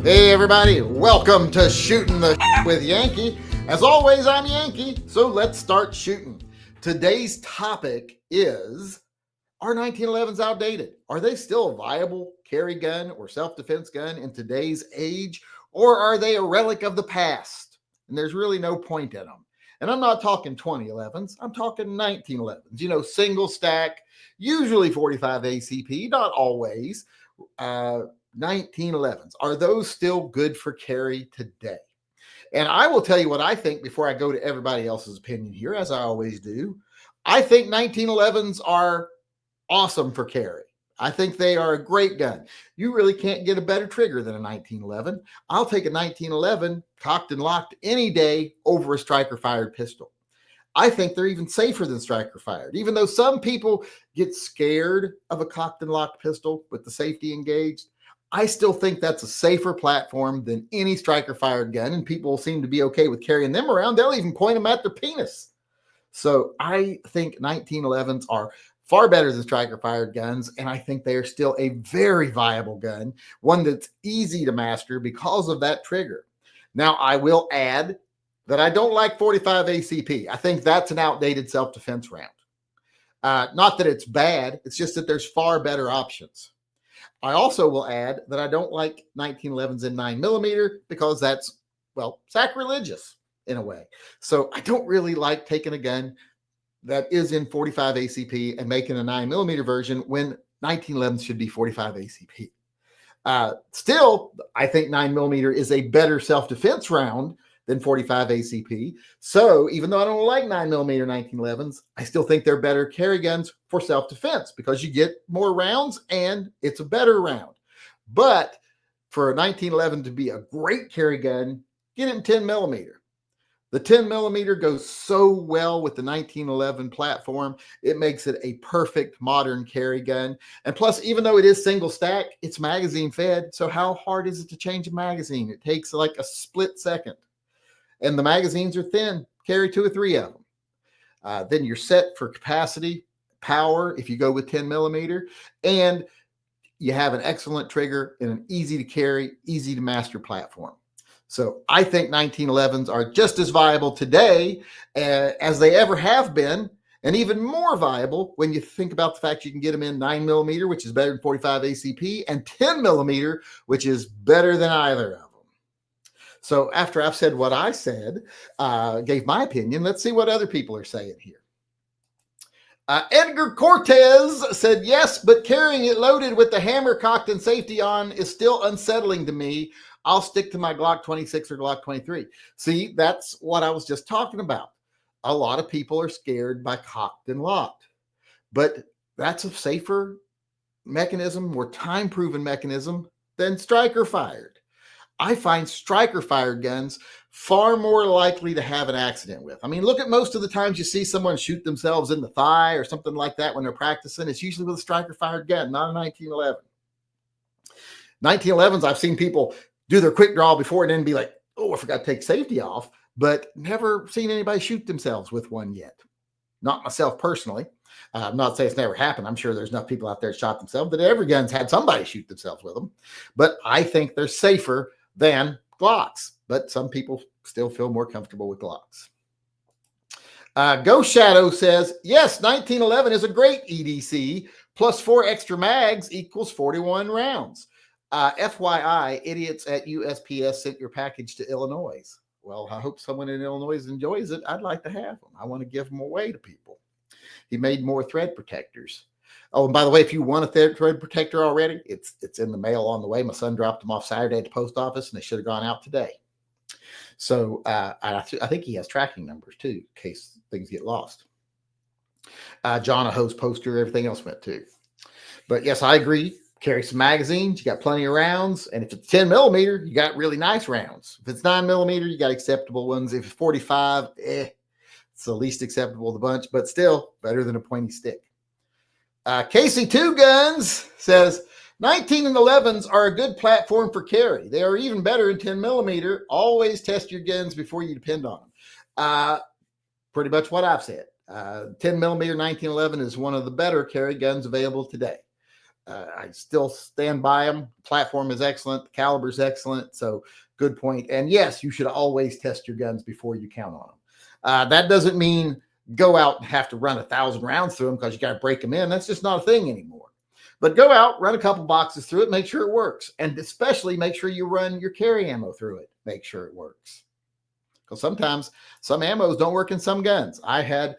Hey everybody, welcome to Shooting the with Yankee. As always, I'm Yankee, so let's start shooting. Today's topic is, are 1911s outdated? Are they still a viable carry gun or self-defense gun in today's age, or are they a relic of the past? And there's really no point in them. And I'm not talking 2011s, I'm talking 1911s, single stack, usually 45 ACP, not always. 1911s. Are those still good for carry today? And I will tell you what I think before I go to everybody else's opinion here, as I always do. I think 1911s are awesome for carry. I think they are a great gun. You really can't get a better trigger than a 1911. I'll take a 1911 cocked and locked any day over a striker fired pistol. I think they're even safer than striker fired, even though some people get scared of a cocked and locked pistol with the safety engaged. I still think that's a safer platform than any striker fired gun, and people seem to be okay with carrying them around. They'll even point them at their penis. So I think 1911s are far better than striker fired guns, and I think they are still a very viable gun, one that's easy to master because of that trigger. Now, I will add that I don't like 45 ACP. I think that's an outdated self-defense round. Not that it's bad, it's just that there's far better options. I also will add that I don't like 1911s in 9mm because that's, well, sacrilegious in a way. So I don't really like taking a gun that is in 45 ACP and making a 9mm version when 1911s should be 45 ACP. Still, I think 9mm is a better self-defense round than 45 ACP. So even though I don't like 9mm 1911s, I still think they're better carry guns for self-defense because you get more rounds and it's a better round. But for a 1911 to be a great carry gun, get it in 10mm. The 10mm goes so well with the 1911 platform. It makes it a perfect modern carry gun. And plus, even though it is single stack, it's magazine fed. So how hard is it to change a magazine? It takes like a split second. And the magazines are thin, carry 2 or 3 of them. Then you're set for capacity, power, if you go with 10mm, and you have an excellent trigger and an easy to carry, easy to master platform. So I think 1911s are just as viable today as they ever have been, and even more viable when you think about the fact you can get them in 9mm, which is better than 45 ACP, and 10mm, which is better than either of them. So after I've said what I said, gave my opinion, let's see what other people are saying here. Edgar Cortez said, yes, but carrying it loaded with the hammer cocked and safety on is still unsettling to me. I'll stick to my Glock 26 or Glock 23. See, that's what I was just talking about. A lot of people are scared by cocked and locked, but that's a safer mechanism, more time-proven mechanism than striker fired. I find striker fired guns far more likely to have an accident with. I mean, look at most of the times you see someone shoot themselves in the thigh or something like that when they're practicing. It's usually with a striker fired gun, not a 1911. 1911s, I've seen people do their quick draw before and then be like, oh, I forgot to take safety off, but never seen anybody shoot themselves with one yet. Not myself personally. I'm not saying it's never happened. I'm sure there's enough people out there that shot themselves that every gun's had somebody shoot themselves with them. But I think they're safer than Glocks, but some people still feel more comfortable with Glocks. Ghost Shadow says, yes, 1911 is a great EDC, plus 4 extra mags equals 41 rounds. FYI, idiots at USPS sent your package to Illinois. Well, I hope someone in Illinois enjoys it. I'd like to have them. I want to give them away to people. He made more thread protectors. Oh, and by the way, if you want a thread protector already, it's in the mail on the way. My son dropped them off Saturday at the post office, and they should have gone out today. So I think he has tracking numbers, too, in case things get lost. John, a hose poster, everything else went, too. But, yes, I agree. Carry some magazines. You got plenty of rounds. And if it's 10mm, you got really nice rounds. If it's 9mm, you got acceptable ones. If it's 45, it's the least acceptable of the bunch, but still better than a pointy stick. KC2 Guns says 1911s are a good platform for carry. They are even better in 10mm. Always test your guns before you depend on them. Pretty much what I've said. 10mm 1911 is one of the better carry guns available today. I still stand by them. Platform is excellent. The caliber is excellent. So good point. And yes, you should always test your guns before you count on them. That doesn't mean go out and have to run 1,000 rounds through them because you got to break them in. That's just not a thing anymore. But go out, run a couple boxes through it, make sure it works. And especially make sure you run your carry ammo through it. Make sure it works. Because sometimes some ammos don't work in some guns. I had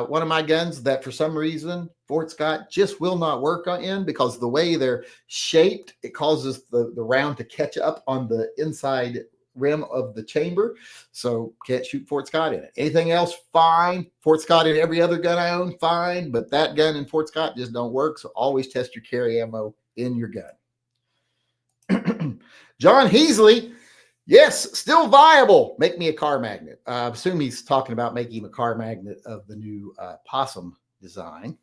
one of my guns that for some reason Fort Scott just will not work in because the way they're shaped, it causes the round to catch up on the inside rim of the chamber. So can't shoot Fort Scott in it. Anything else, fine. Fort Scott in every other gun I own, fine. But that gun in Fort Scott just don't work. So always test your carry ammo in your gun. John Heasley. Yes, still viable. Make me a car magnet. I assume he's talking about making a car magnet of the new possum design,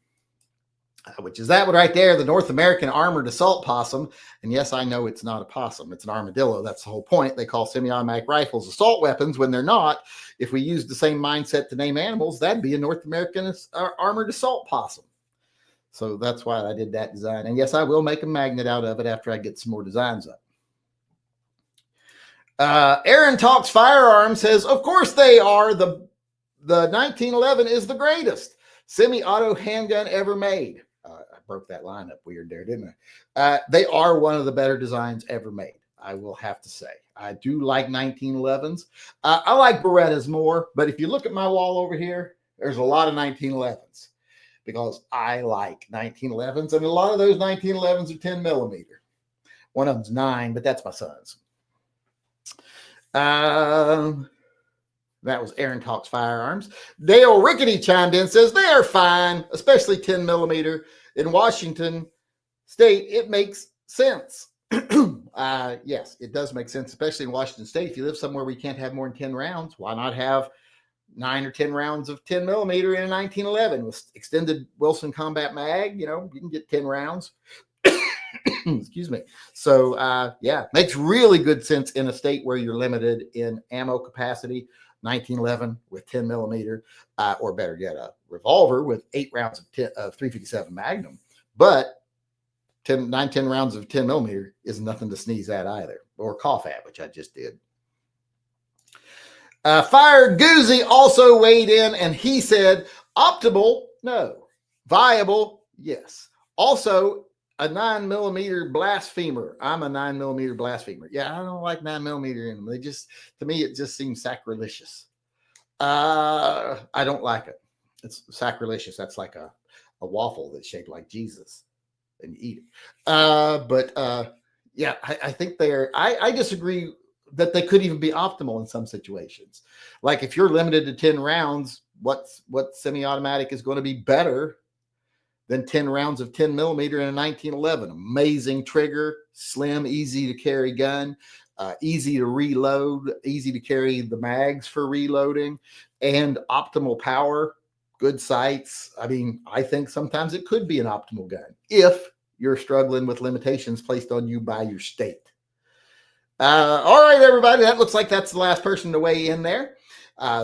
which is that one right there, the North American Armored Assault Possum. And yes, I know it's not a possum. It's an armadillo. That's the whole point. They call semi-automatic rifles assault weapons when they're not. If we use the same mindset to name animals, that'd be a North American Armored Assault Possum. So that's why I did that design. And yes, I will make a magnet out of it after I get some more designs up. Aaron Talks Firearms says, of course they are. The 1911 is the greatest semi-auto handgun ever made. I broke that line up weird there, didn't I? They are one of the better designs ever made, I will have to say. I do like 1911s. I like Berettas more, but if you look at my wall over here, there's a lot of 1911s because I like 1911s, and a lot of those 1911s are 10 millimeter. One of them's 9, but that's my son's. That was Aaron Talks Firearms. Dale Rickety chimed in, says they are fine, especially 10 millimeter. In Washington State, it makes sense. Yes, it does make sense, especially in Washington State. If you live somewhere where you can't have more than 10 rounds, why not have 9 or 10 rounds of 10 millimeter in a 1911 with extended Wilson combat mag? You know, you can get 10 rounds. Excuse me. So, yeah, makes really good sense in a state where you're limited in ammo capacity. 1911 with 10 millimeter, or better yet, a revolver with 8 rounds of 357 Magnum. But 10 rounds of 10 millimeter is nothing to sneeze at either, or cough at, which I just did. Fire Goozy also weighed in, and he said, optimal, no. Viable, yes. Also, a 9 millimeter blasphemer. I'm a 9 millimeter blasphemer. Yeah, I don't like 9 millimeter in them. They just, to me, it just seems sacrilegious. I don't like it. It's sacrilegious. That's like a waffle that's shaped like Jesus, and you eat it. Yeah, I think I disagree that they could even be optimal in some situations. Like if you're limited to 10 rounds, what semi-automatic is going to be better than 10 rounds of 10 millimeter in a 1911. Amazing trigger, slim, easy to carry gun, easy to reload, easy to carry the mags for reloading, and optimal power, good sights. I mean, I think sometimes it could be an optimal gun if you're struggling with limitations placed on you by your state. All right, everybody, that looks like that's the last person to weigh in there.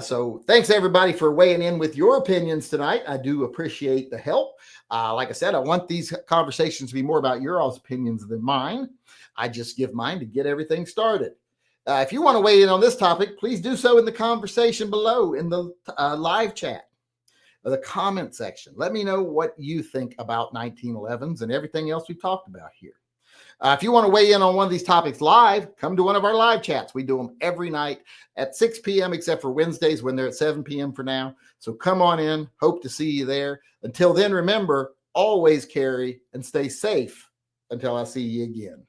So thanks everybody for weighing in with your opinions tonight. I do appreciate the help. Like I said, I want these conversations to be more about your all's opinions than mine. I just give mine to get everything started. If you want to weigh in on this topic, please do so in the conversation below in the live chat or the comment section. Let me know what you think about 1911s and everything else we've talked about here. If you want to weigh in on one of these topics live, come to one of our live chats. We do them every night at 6 p.m., except for Wednesdays when they're at 7 p.m. for now. So come on in. Hope to see you there. Until then, remember, always carry and stay safe until I see you again.